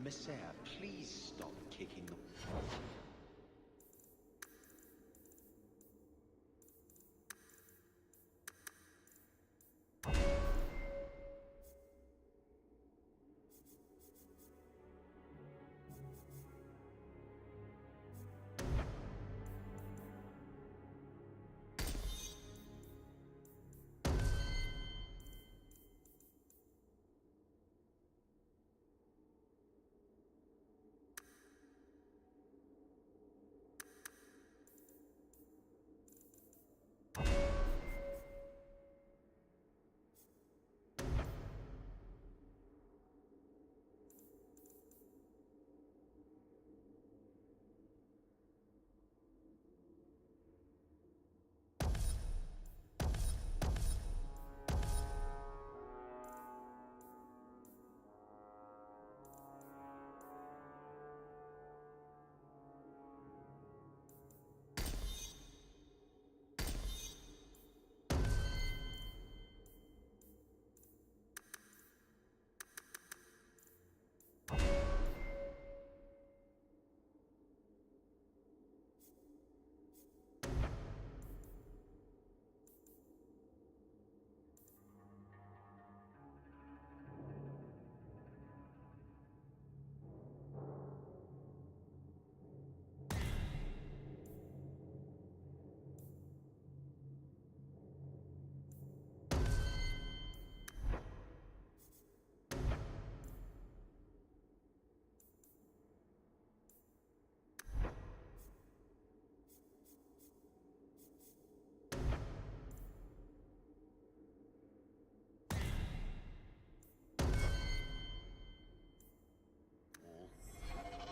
Messiah, please stop kicking the...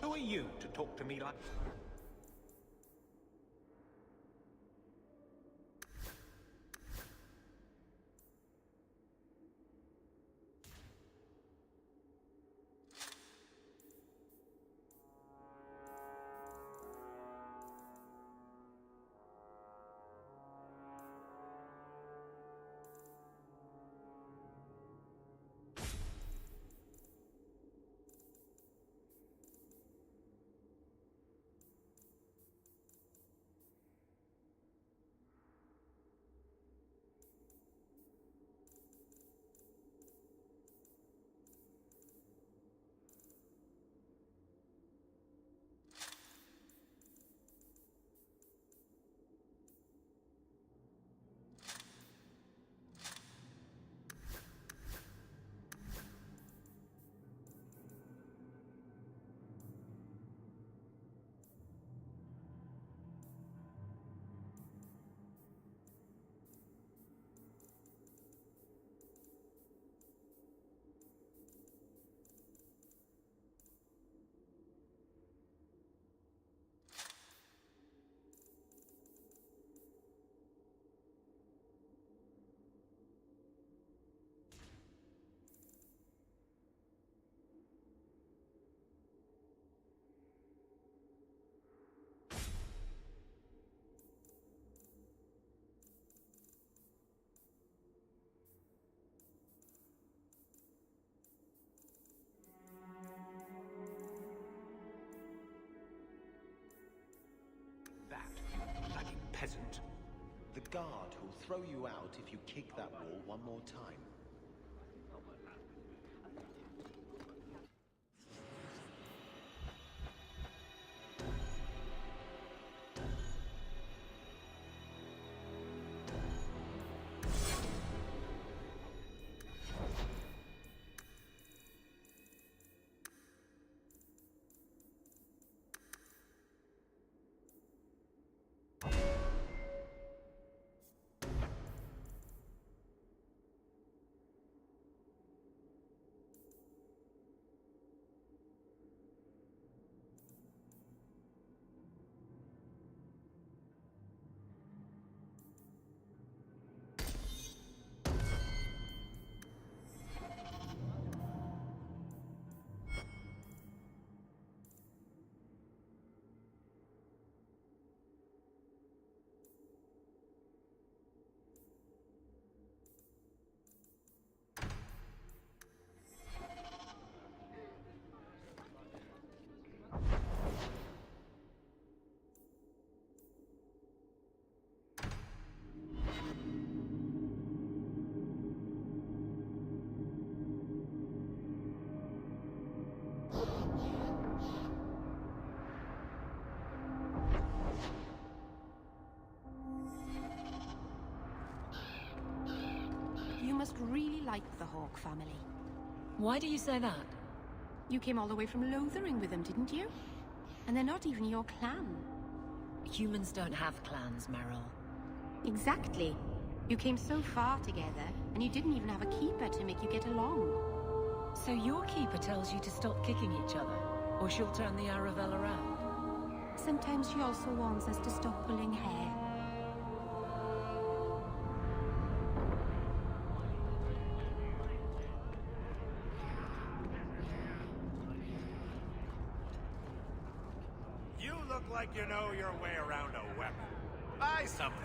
Who are you to talk to me like... That, you bloody peasant. The guard who'll throw you out if you kick that wall one more time. must really like the Hawke family. Why do you say that? You came all the way from Lothering with them, didn't you? And they're not even your clan. Humans don't have clans, Meryl. Exactly. You came so far together, and you didn't even have a keeper to make you get along. So your keeper tells you to stop kicking each other, or she'll turn the Aravel around? Sometimes she also warns us to stop pulling hair. You look like you know your way around a weapon. Buy something.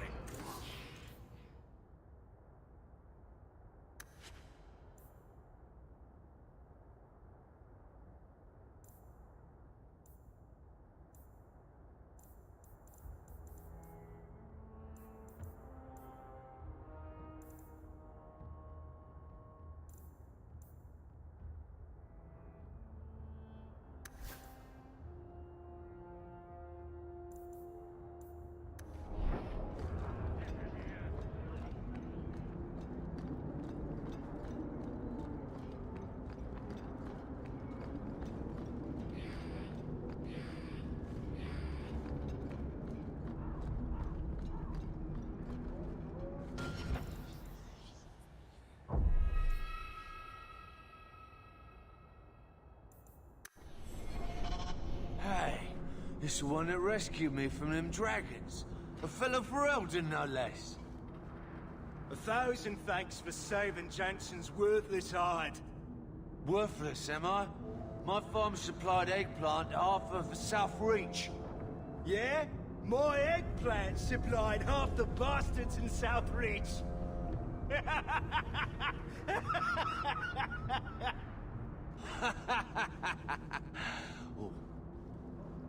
This the one that rescued me from them dragons. A fellow for Eldon, no less. 1,000 thanks for saving Jensen's worthless hide. Worthless, am I? My farm supplied eggplant to half of the South Reach. Yeah? My eggplant supplied half the bastards in South Reach. Oh.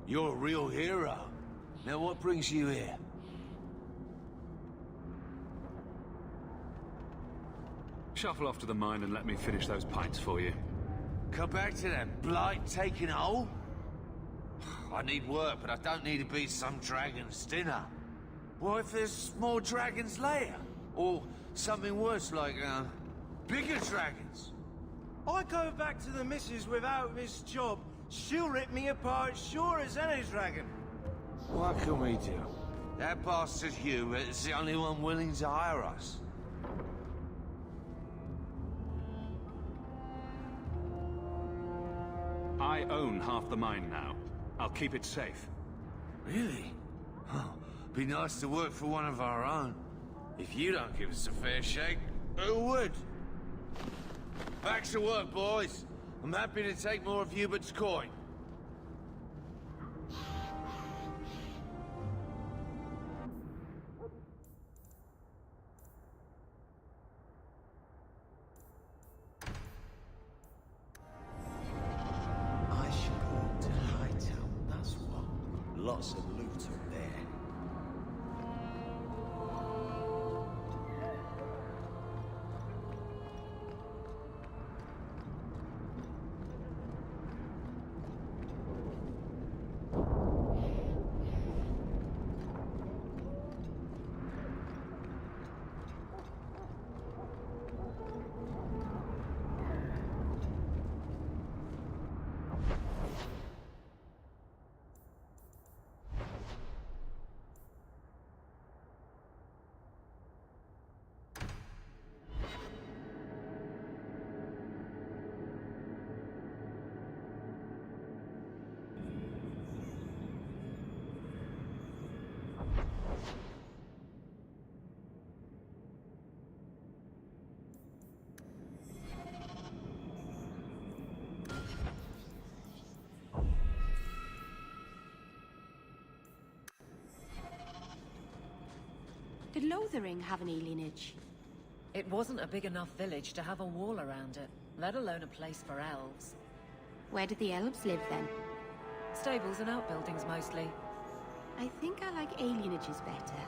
You're a real hero. Now what brings you here? Shuffle off to the mine and let me finish those pints for you. Come back to that blight taking hold? I need work, but I don't need to be some dragon's dinner. What if there's more dragons later? Or something worse like, bigger dragons? I go back to the missus without this job. She'll rip me apart sure as any dragon. What can we do? That bastard Hugh is the only one willing to hire us. I own half the mine now. I'll keep it safe. Really? Oh, be nice to work for one of our own. If you don't give us a fair shake, who would? Back to work, boys. I'm happy to take more of Hubert's coin. I should walk to Hightown, that's what. Lots of loot up there. Did Lothering have any lineage? It wasn't a big enough village to have a wall around it, let alone a place for elves. Where did the elves live then? Stables and outbuildings mostly. I think I like alienages better.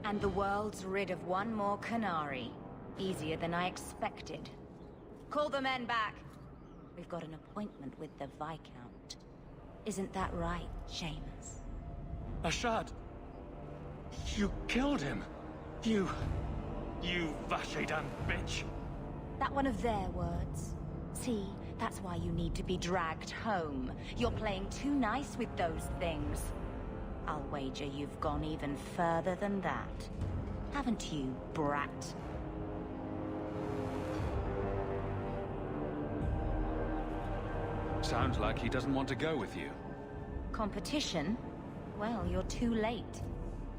And the world's rid of one more Canary. Easier than I expected. Call the men back. We've got an appointment with the Viscount. Isn't that right, Seamus? Ashad! You killed him! You Vashedan bitch! That one of their words. See, that's why you need to be dragged home. You're playing too nice with those things. I'll wager you've gone even further than that. Haven't you, brat? Sounds like he doesn't want to go with you. Competition? Well, you're too late.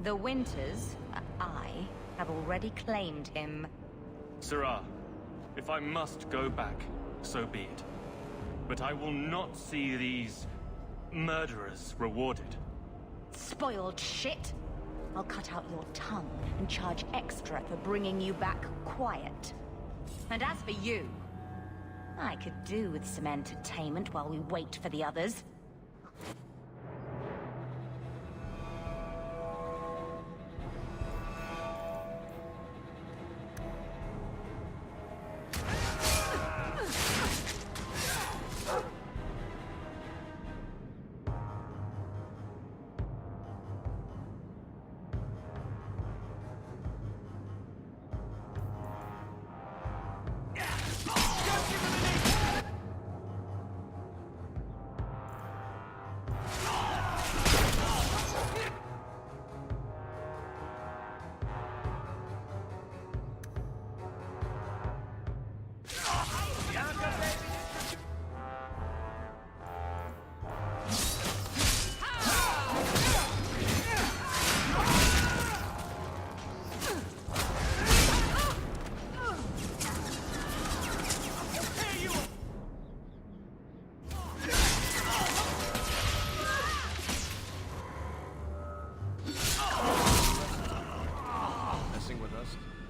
The Winters, I, have already claimed him. Sirrah, if I must go back, so be it. But I will not see these murderers rewarded. Spoiled shit! I'll cut out your tongue and charge extra for bringing you back quiet. And as for you, I could do with some entertainment while we wait for the others.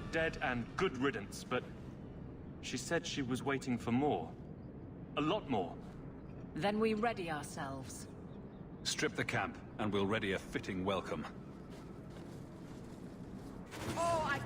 Dead and good riddance, but she said she was waiting for more. A lot more. Then we ready ourselves. Strip the camp, and we'll ready a fitting welcome. Oh, I...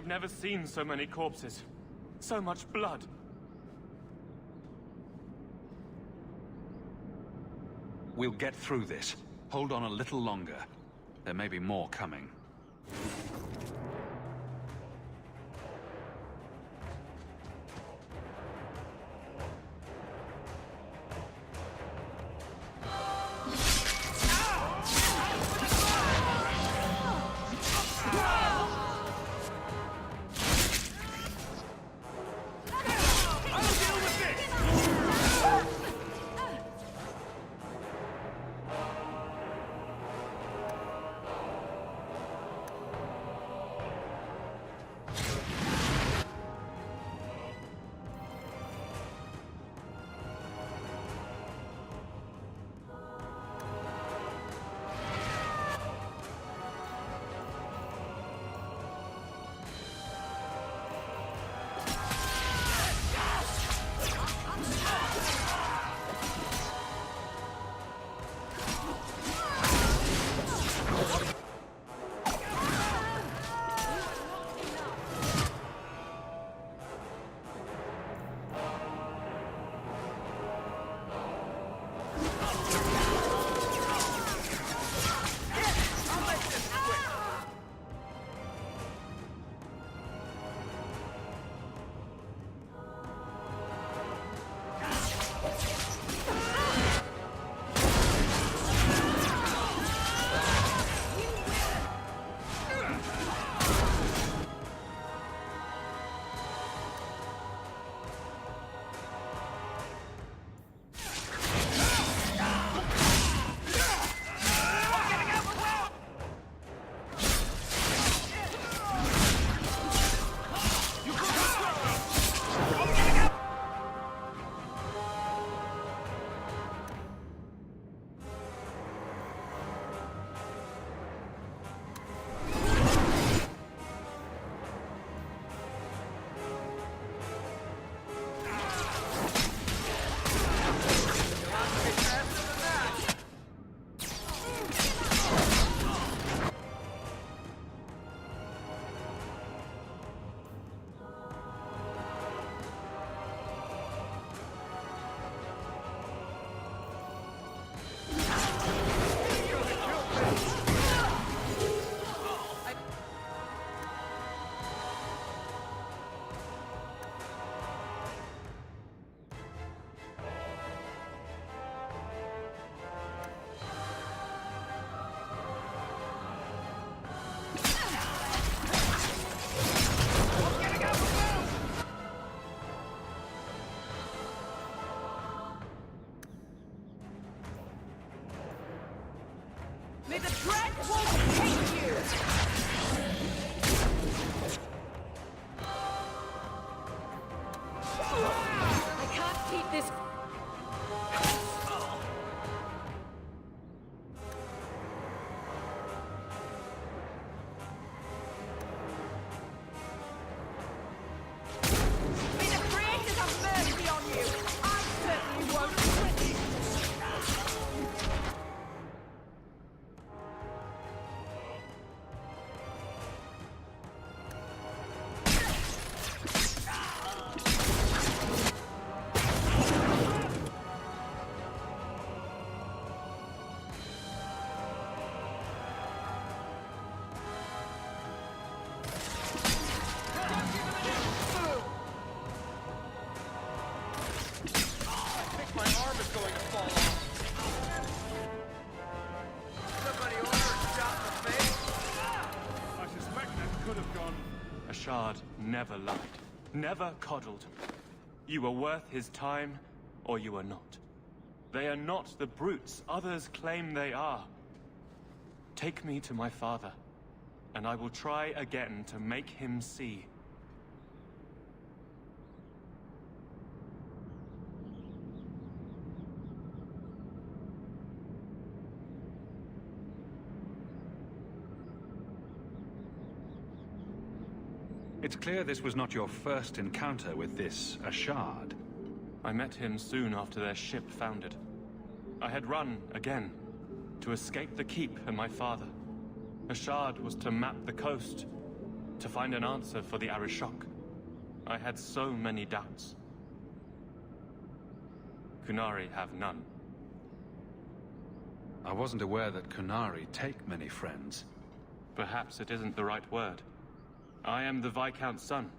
I've never seen so many corpses. So much blood. we'll get through this. Hold on a little longer. There may be more coming. May the dreadful hate you! I can't keep this. May the creators have mercy on you! I certainly won't quit! Shard never lied, never coddled me. You were worth his time, or you are not. They are not the brutes others claim they are. Take me to my father, and I will try again to make him see. It's clear this was not your first encounter with this Ashard. I met him soon after their ship foundered. I had run again, to escape the keep and my father. Ashard was to map the coast, to find an answer for the Arishok. I had so many doubts. Kunari have none. I wasn't aware that Kunari take many friends. Perhaps it isn't the right word. I am the Viscount's son,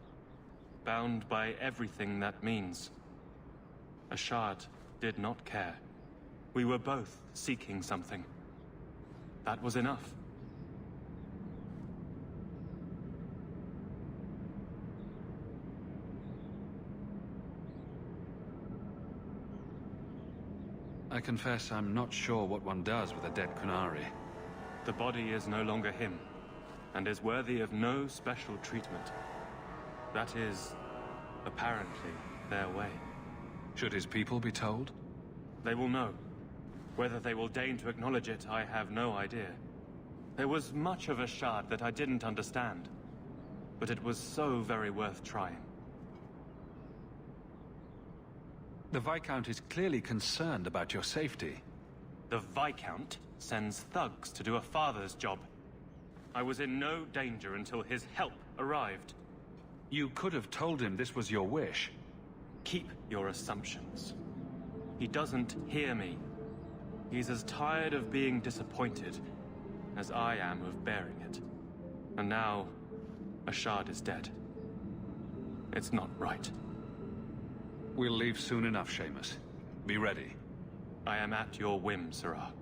bound by everything that means. Ashad did not care. We were both seeking something. That was enough. I confess I'm not sure what one does with a dead Kunari. The body is no longer him, and is worthy of no special treatment. That is, apparently, their way. Should his people be told? They will know. Whether they will deign to acknowledge it, I have no idea. There was much of Ashad that I didn't understand, but it was so very worth trying. The Viscount is clearly concerned about your safety. The Viscount sends thugs to do a father's job. I was in no danger until his help arrived. You could have told him this was your wish. Keep your assumptions. He doesn't hear me. He's as tired of being disappointed as I am of bearing it. And now, Ashad is dead. It's not right. We'll leave soon enough, Seamus. Be ready. I am at your whim, Sirrah.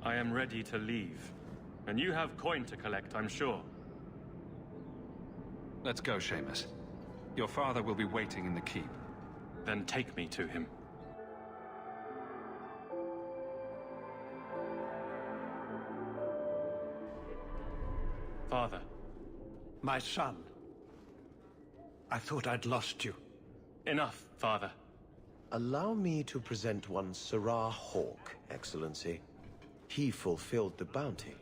I am ready to leave. And you have coin to collect, I'm sure. Let's go, Seamus. Your father will be waiting in the keep. Then take me to him. Father. My son. I thought I'd lost you. Enough, Father. Allow me to present one Sirrah Hawke, Excellency. He fulfilled the bounty.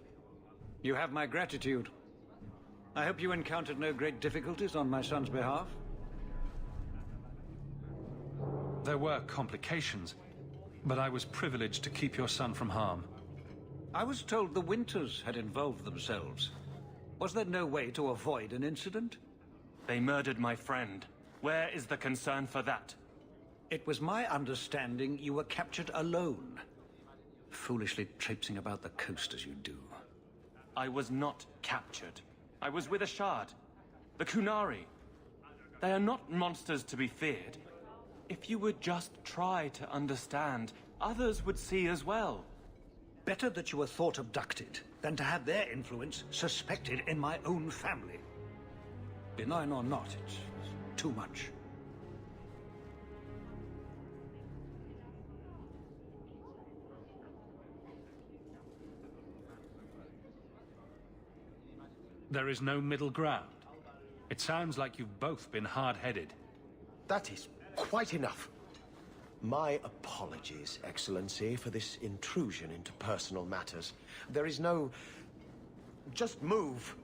You have my gratitude. I hope you encountered no great difficulties on my son's behalf. There were complications, but I was privileged to keep your son from harm. I was told the Winters had involved themselves. Was there no way to avoid an incident? They murdered my friend. Where is the concern for that? It was my understanding you were captured alone. Foolishly traipsing about the coast as you do. I was not captured. I was with a shard. The Kunari. They are not monsters to be feared. If you would just try to understand, others would see as well. Better that you were thought abducted than to have their influence suspected in my own family. Benign or not, it's too much. There is no middle ground. It sounds like you've both been hard-headed. That is quite enough. My apologies, Excellency, for this intrusion into personal matters. There is no... Just move.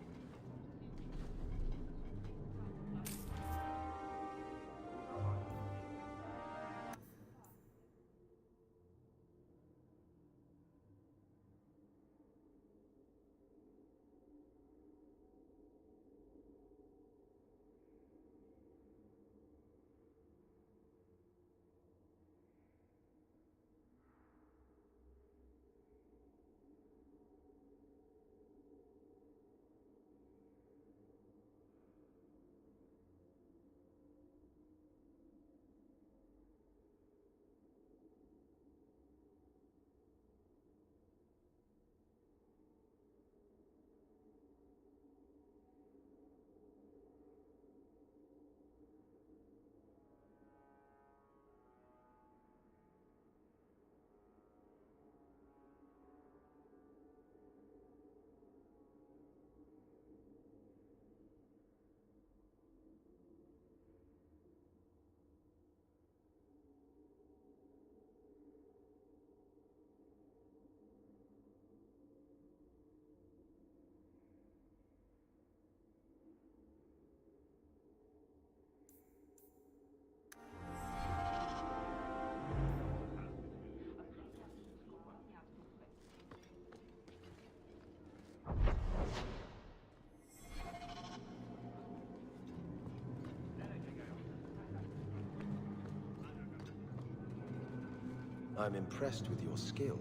I'm impressed with your skill.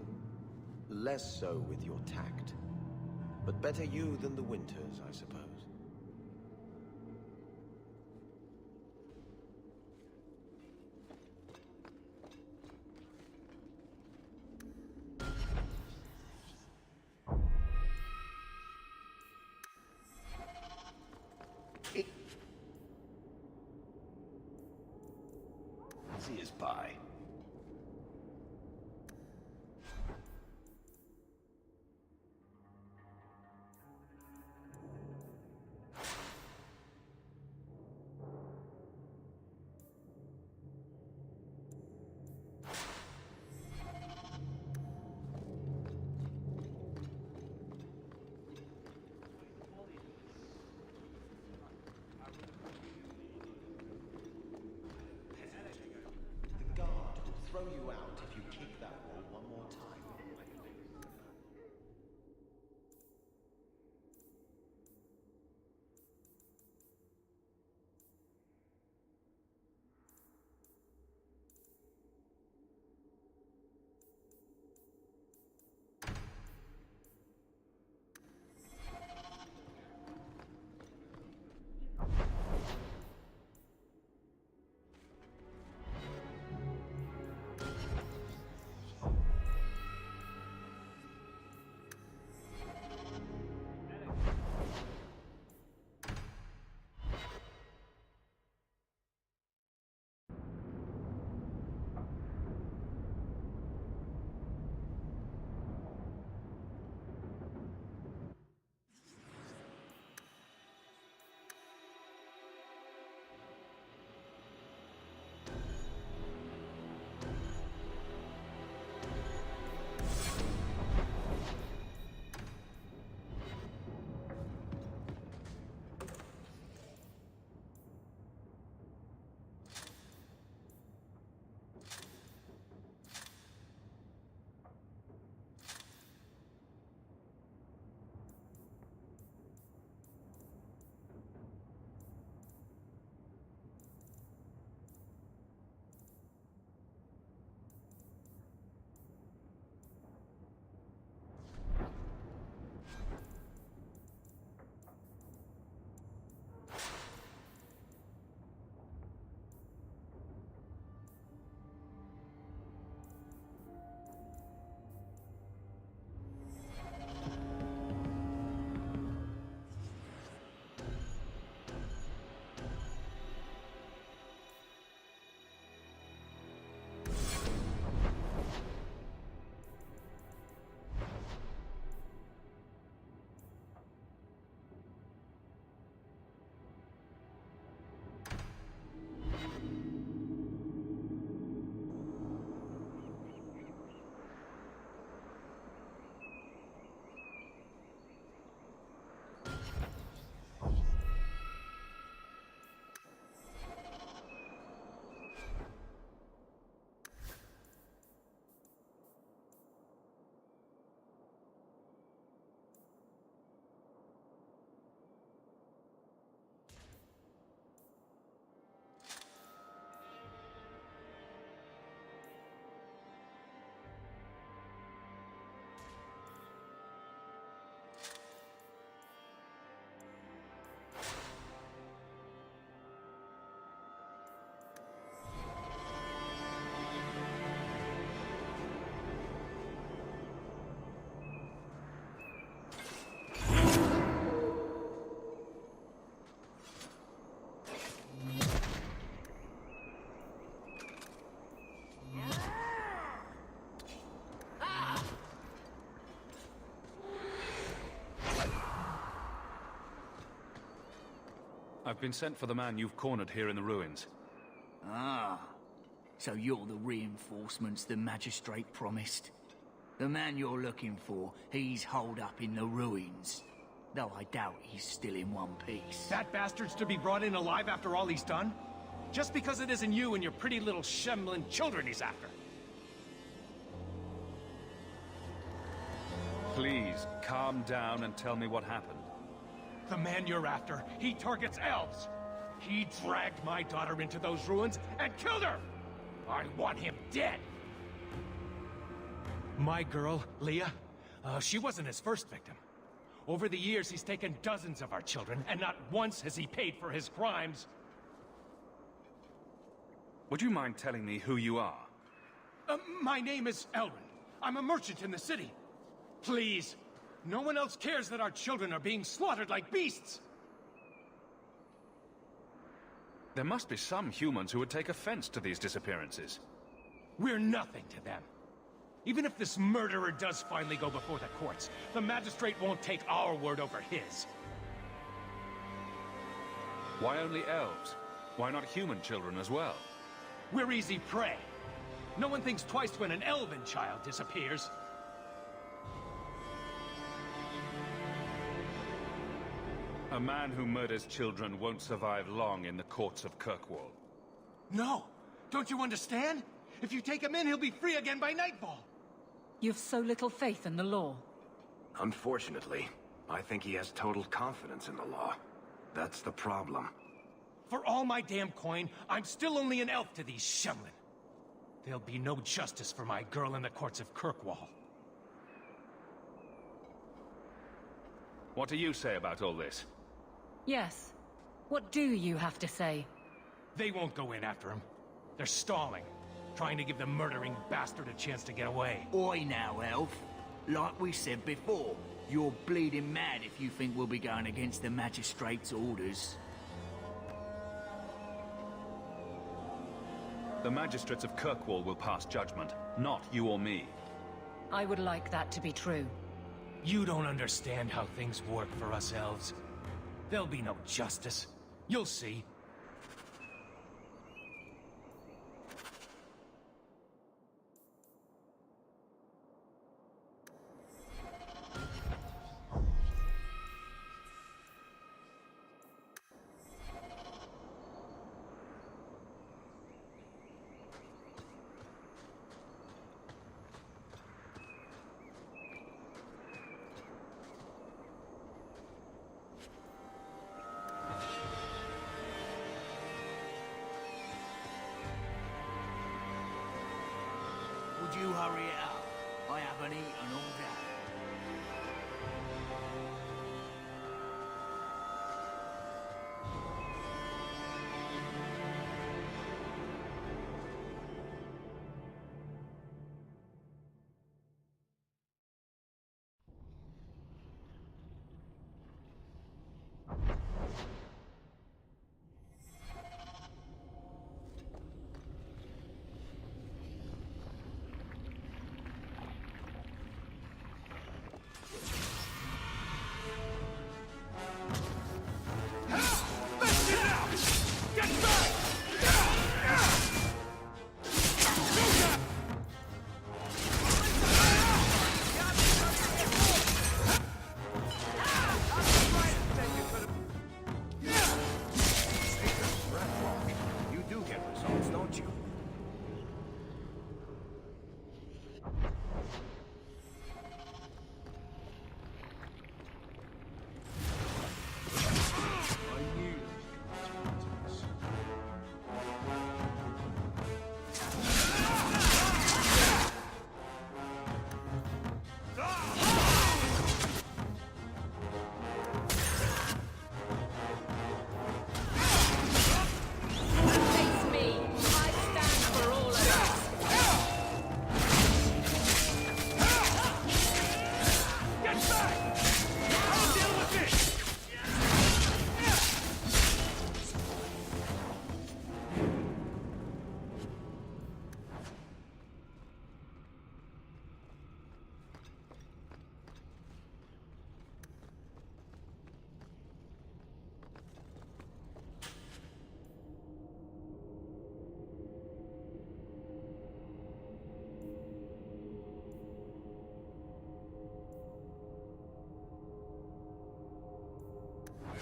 Less so with your tact. But better you than the Winters, I suppose. Easy as pie. Throw you out if you kick that wall one more time. I've been sent for the man you've cornered here in the ruins. Ah, so you're the reinforcements the magistrate promised. The man you're looking for, he's holed up in the ruins. Though I doubt he's still in one piece. That bastard's to be brought in alive after all he's done? Just because it isn't you and your pretty little shemlin children he's after. Please, calm down and tell me what happened. The man you're after, he targets elves. He dragged my daughter into those ruins and killed her! I want him dead! My girl, Leah, she wasn't his first victim. Over the years, he's taken dozens of our children, and not once has he paid for his crimes. Would you mind telling me who you are? My name is Elrin. I'm a merchant in the city. Please, no one else cares that our children are being slaughtered like beasts. There must be some humans who would take offense to these disappearances. We're nothing to them. Even if this murderer does finally go before the courts, the magistrate won't take our word over his. Why only elves? Why not human children as well? We're easy prey. No one thinks twice when an elven child disappears. A man who murders children won't survive long in the courts of Kirkwall. No! Don't you understand? If you take him in, he'll be free again by nightfall. You've so little faith in the law. Unfortunately, I think he has total confidence in the law. That's the problem. For all my damn coin, I'm still only an elf to these shemlin. There'll be no justice for my girl in the courts of Kirkwall. What do you say about all this? Yes. What do you have to say? They won't go in after him. They're stalling, trying to give the murdering bastard a chance to get away. Oi now, elf. Like we said before, you're bleeding mad if you think we'll be going against the magistrate's orders. The magistrates of Kirkwall will pass judgment, not you or me. I would like that to be true. You don't understand how things work for us elves. There'll be no justice. You'll see. Would you hurry it up? I haven't eaten all day.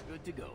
Good to go.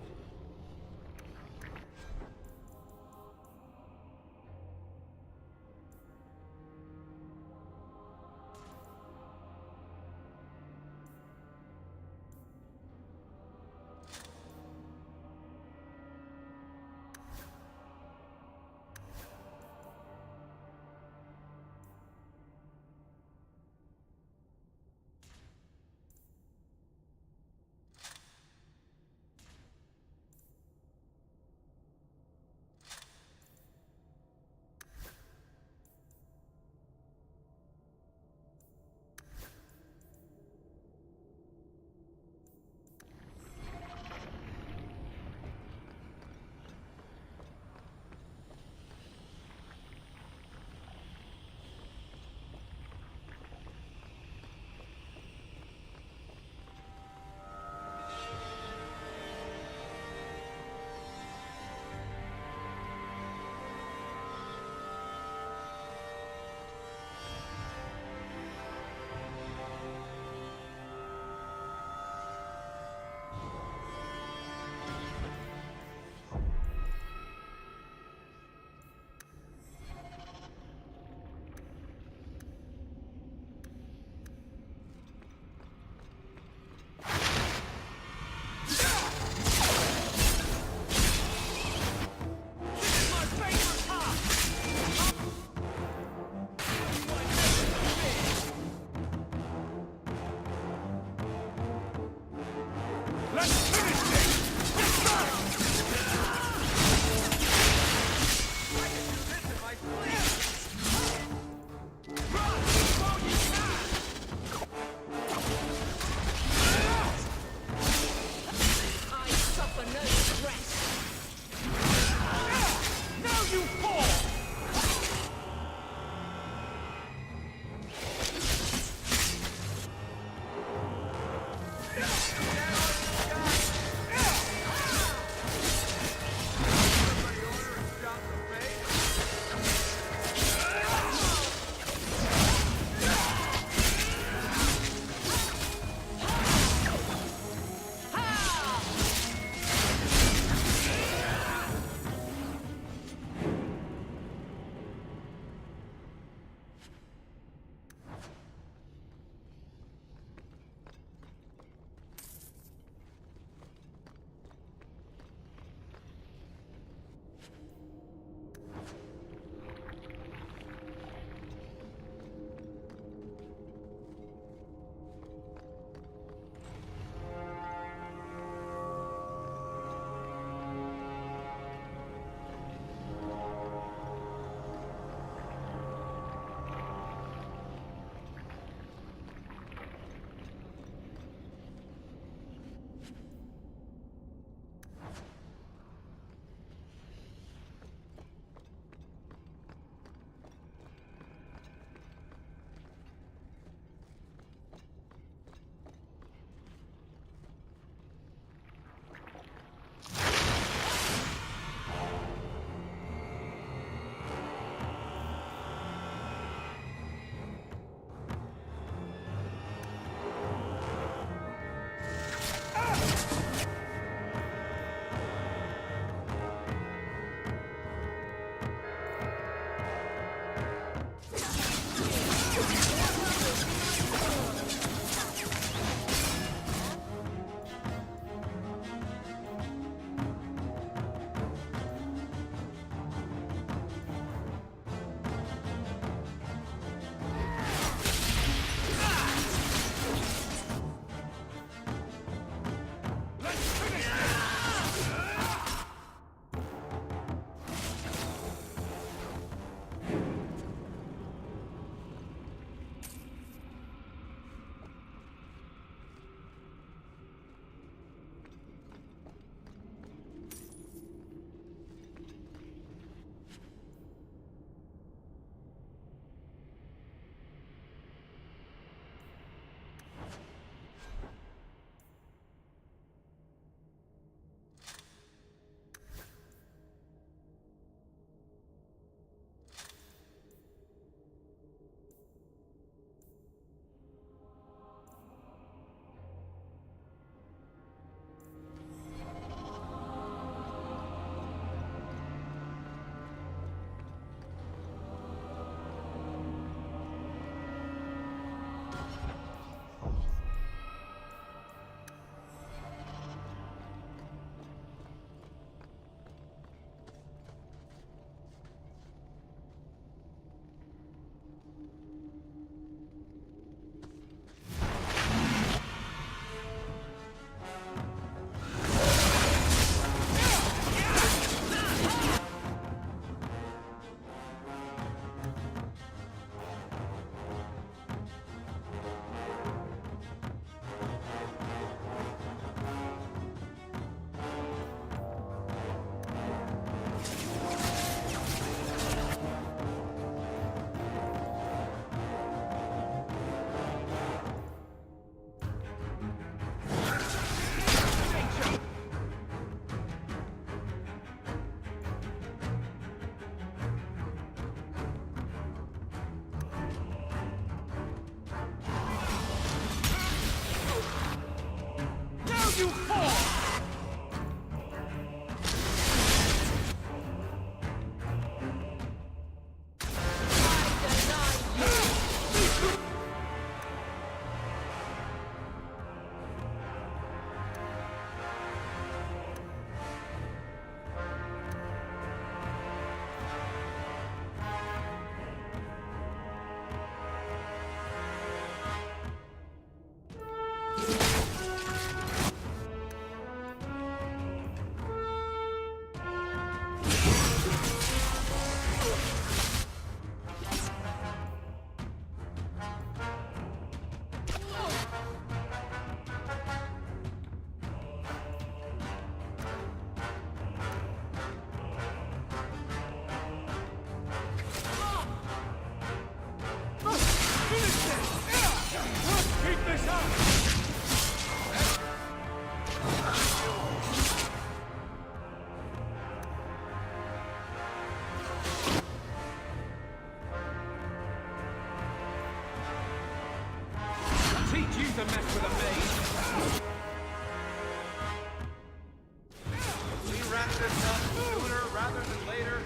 rather than later.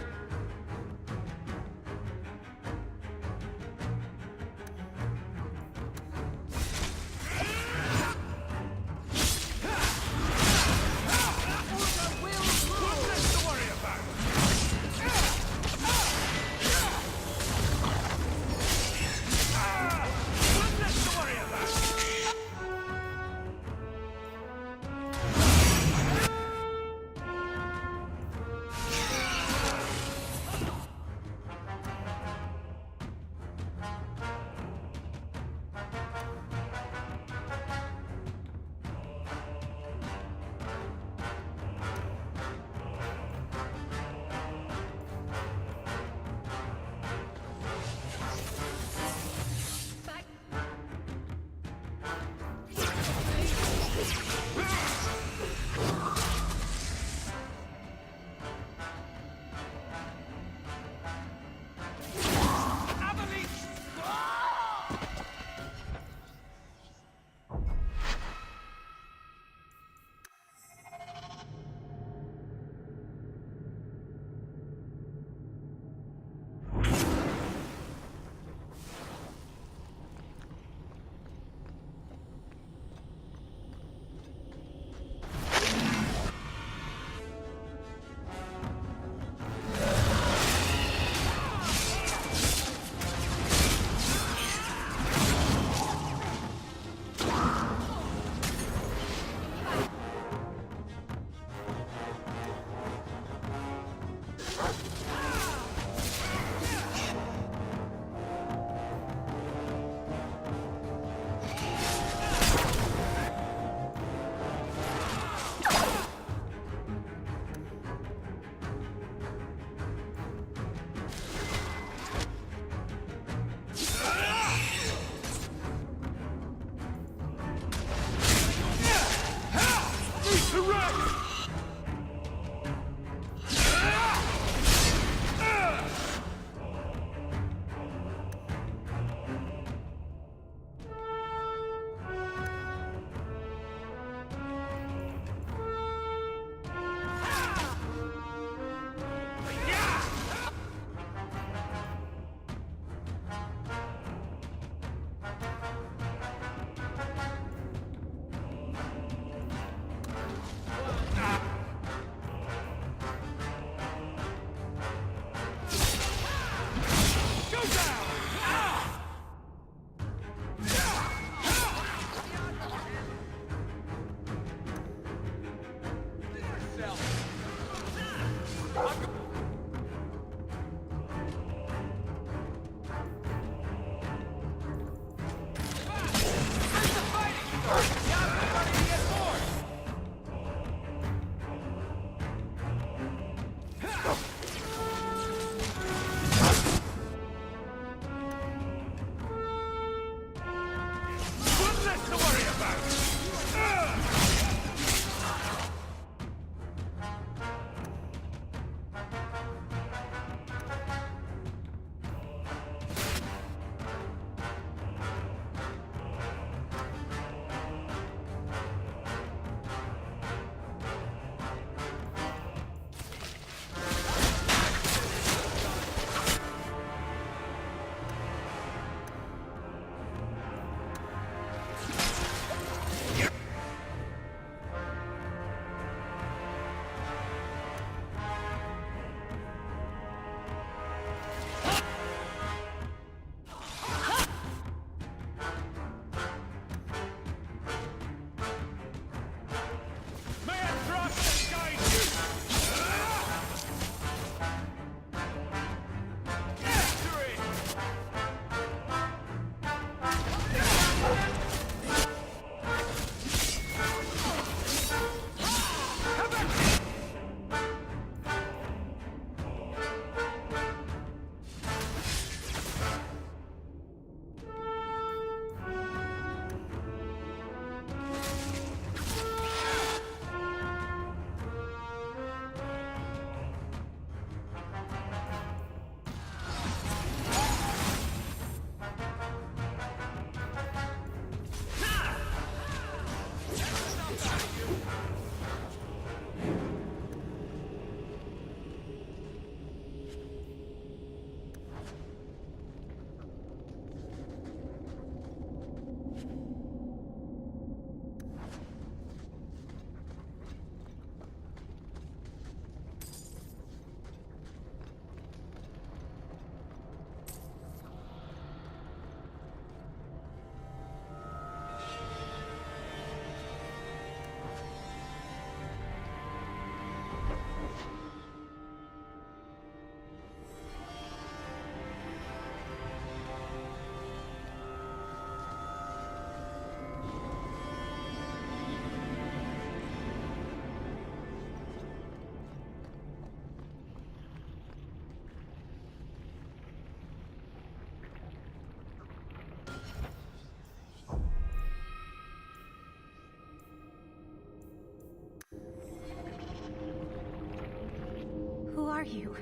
are you?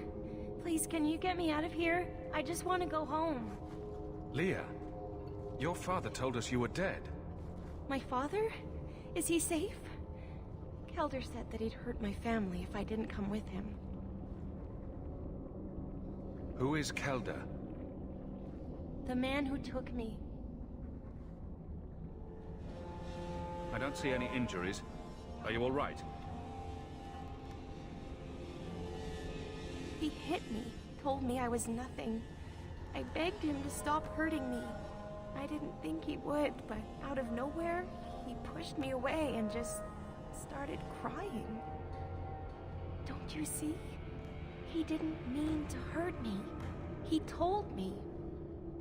Please, can you get me out of here? I just want to go home. Leah, your father told us you were dead. My father? Is he safe? Kelder said that he'd hurt my family if I didn't come with him. Who is Kelder? The man who took me. I don't see any injuries. Are you all right? He hit me, told me I was nothing. I begged him to stop hurting me. I didn't think he would, but out of nowhere, he pushed me away and just started crying. Don't you see? He didn't mean to hurt me. He told me.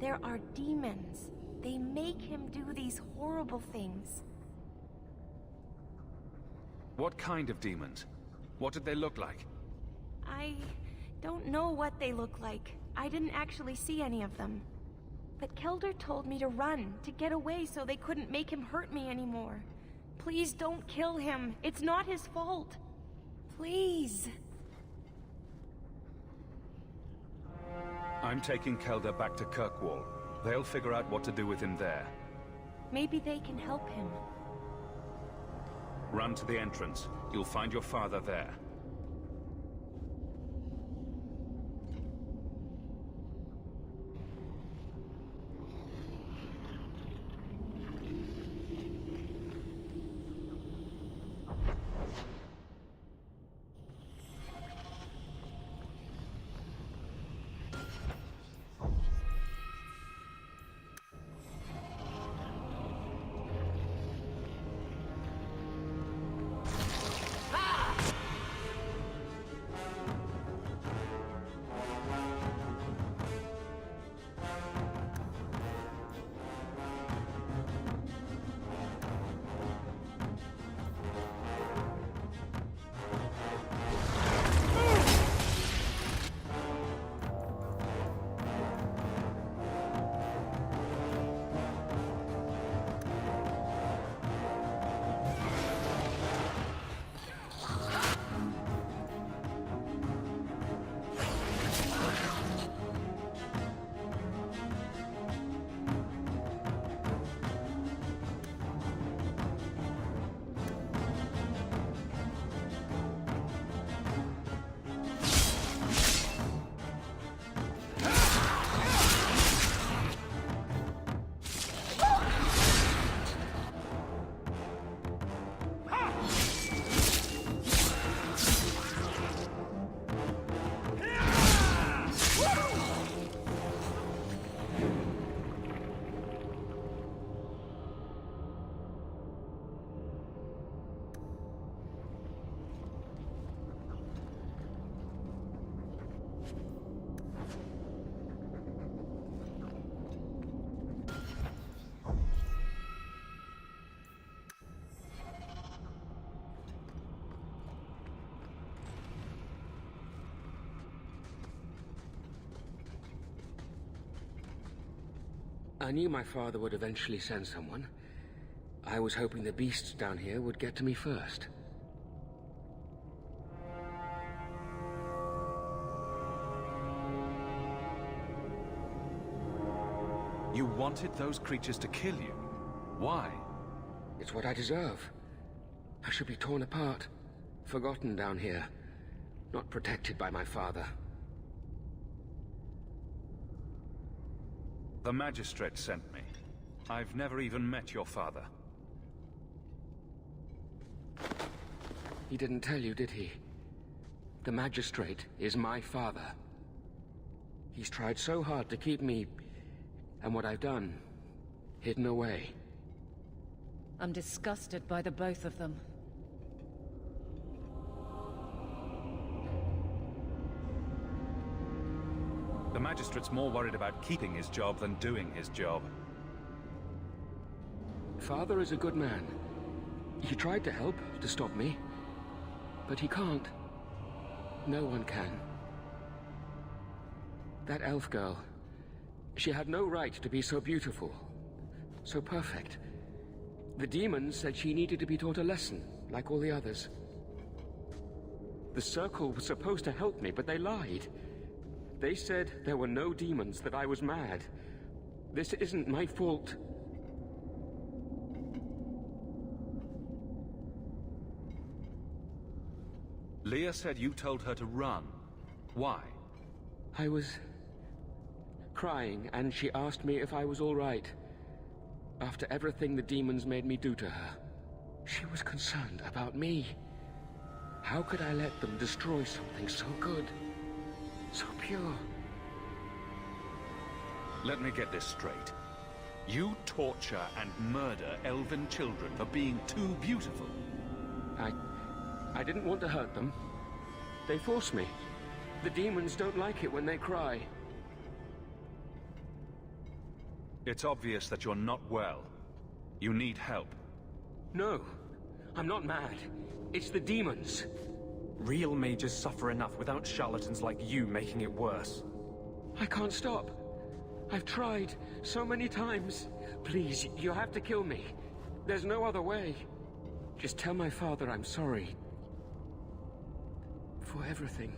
There are demons. They make him do these horrible things. What kind of demons? What did they look like? I don't know what they look like. I didn't actually see any of them. But Kelder told me to run, to get away so they couldn't make him hurt me anymore. Please don't kill him. It's not his fault. Please. I'm taking Kelder back to Kirkwall. They'll figure out what to do with him there. Maybe they can help him. Run to the entrance. You'll find your father there. I knew my father would eventually send someone. I was hoping the beasts down here would get to me first. You wanted those creatures to kill you? Why? It's what I deserve. I should be torn apart, forgotten down here, not protected by my father. The magistrate sent me. I've never even met your father. He didn't tell you, did he? The magistrate is my father. He's tried so hard to keep me, and what I've done, hidden away. I'm disgusted by the both of them. The magistrate's more worried about keeping his job than doing his job. Father is a good man. He tried to help, to stop me. But he can't. No one can. That elf girl, she had no right to be so beautiful, so perfect. The demons said she needed to be taught a lesson, like all the others. The The Circle was supposed to help me, but they lied. They said there were no demons, that I was mad. This isn't my fault. Leah said you told her to run. Why? I was crying, and she asked me if I was all right. After everything the demons made me do to her, she was concerned about me. How could I let them destroy something so good, so pure? Let me get this straight. You torture and murder elven children for being too beautiful. I didn't want to hurt them. They forced me. The demons don't like it when they cry. It's obvious that you're not well. You need help. No, I'm not mad. It's the demons. Real mages suffer enough without charlatans like you making it worse. I can't stop. I've tried so many times. Please, you have to kill me. There's no other way. Just tell my father I'm sorry. For everything.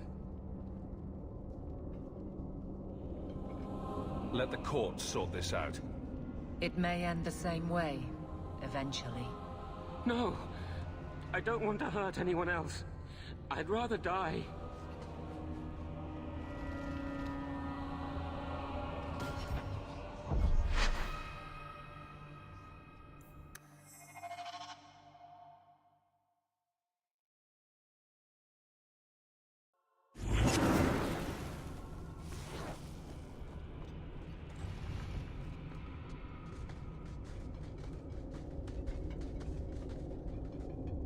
Let the courts sort this out. It may end the same way, eventually. No! I don't want to hurt anyone else. I'd rather die.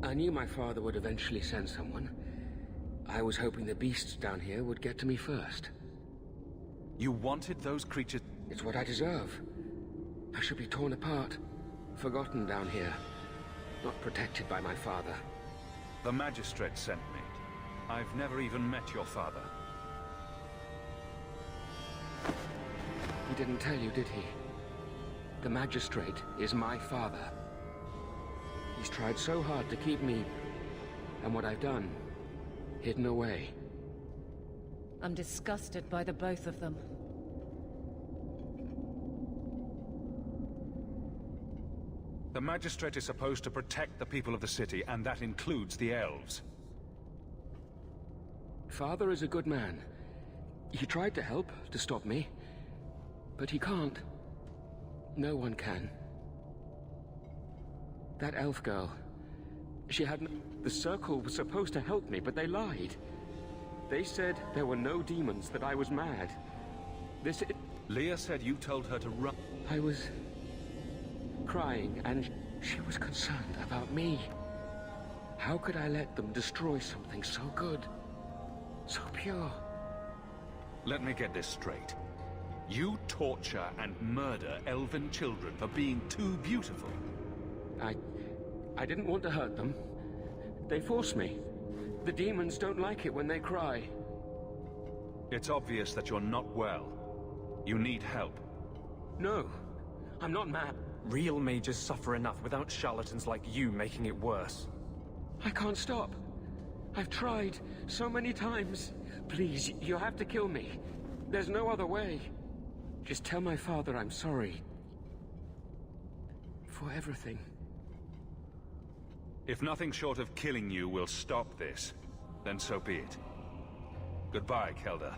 I knew my father would eventually send someone. I was hoping the beasts down here would get to me first. You wanted those creatures? It's what I deserve. I should be torn apart, forgotten down here, not protected by my father. The magistrate sent me. I've never even met your father. He didn't tell you, did he? The magistrate is my father. He's tried so hard to keep me, and what I've done, hidden away. I'm disgusted by the both of them. The magistrate is supposed to protect the people of the city, and that includes the elves. Father is a good man. He tried to help, to stop me. But he can't. No one can. That elf girl, she had the Circle was supposed to help me, but they lied. They said there were no demons, that I was mad. Leah said you told her to run. I was crying, and she was concerned about me. How could I let them destroy something so good, so pure? Let me get this straight. You torture and murder elven children for being too beautiful. I didn't want to hurt them. They forced me. The demons don't like it when they cry. It's obvious that you're not well. You need help. No, I'm not mad. Real mages suffer enough without charlatans like you making it worse. I can't stop. I've tried so many times. Please, you have to kill me. There's no other way. Just tell my father I'm sorry. For everything. If nothing short of killing you will stop this, then so be it. Goodbye, Kelda.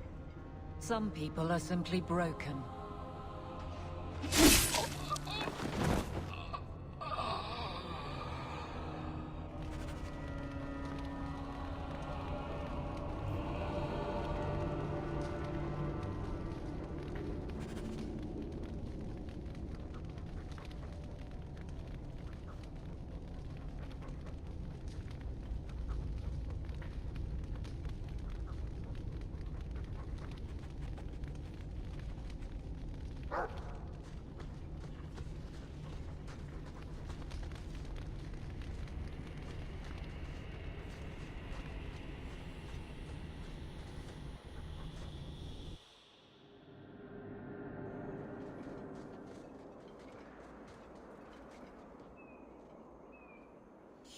Some people are simply broken.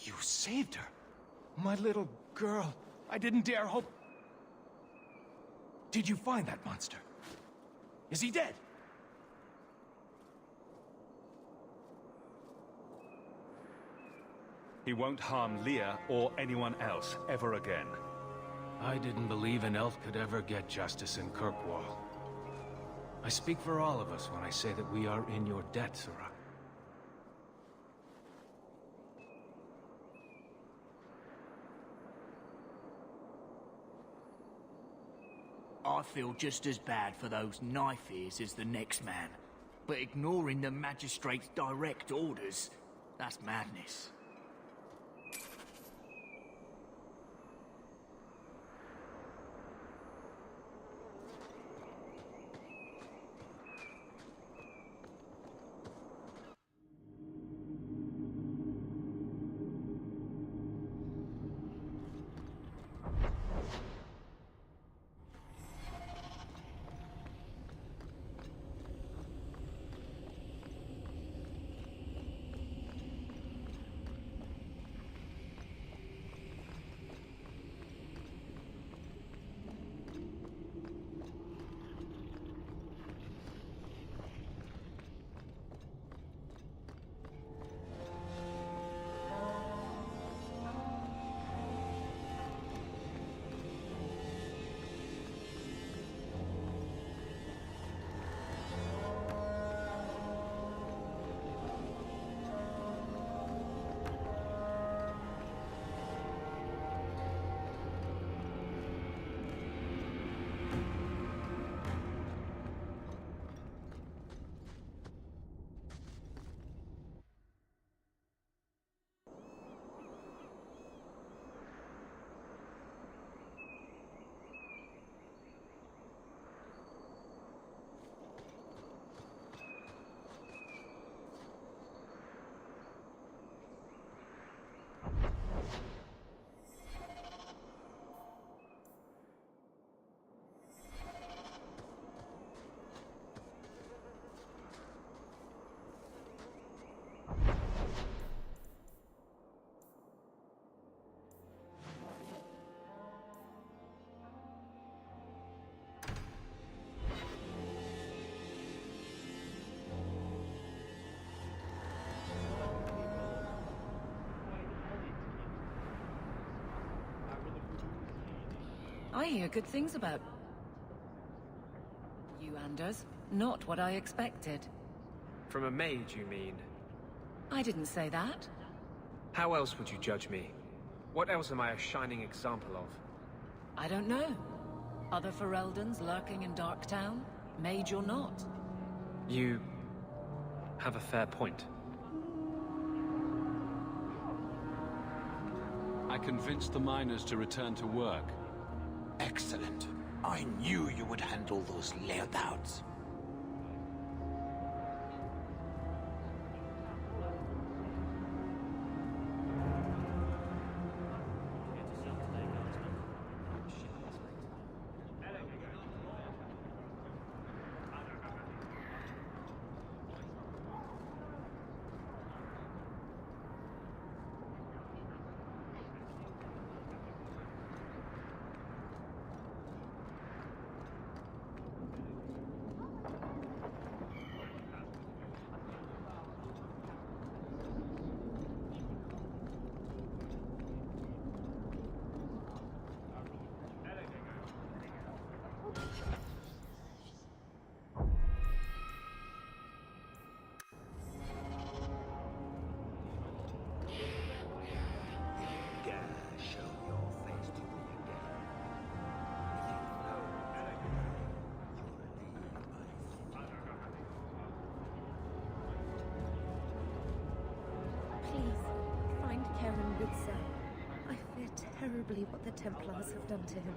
You saved her. My little girl. I didn't dare hope... Did you find that monster? Is he dead? He won't harm Leah or anyone else ever again. I didn't believe an elf could ever get justice in Kirkwall. I speak for all of us when I say that we are in your debt, Sirach. I feel just as bad for those knife ears as the next man. But ignoring the magistrate's direct orders, that's madness. I hear good things about you, Anders. Not what I expected. From a mage, you mean? I didn't say that. How else would you judge me? What else am I a shining example of? I don't know. Other Fereldans lurking in Darktown? Mage or not? You have a fair point. I convinced the miners to return to work. Excellent. I knew you would handle those layouts. Terribly what the Templars have done to him.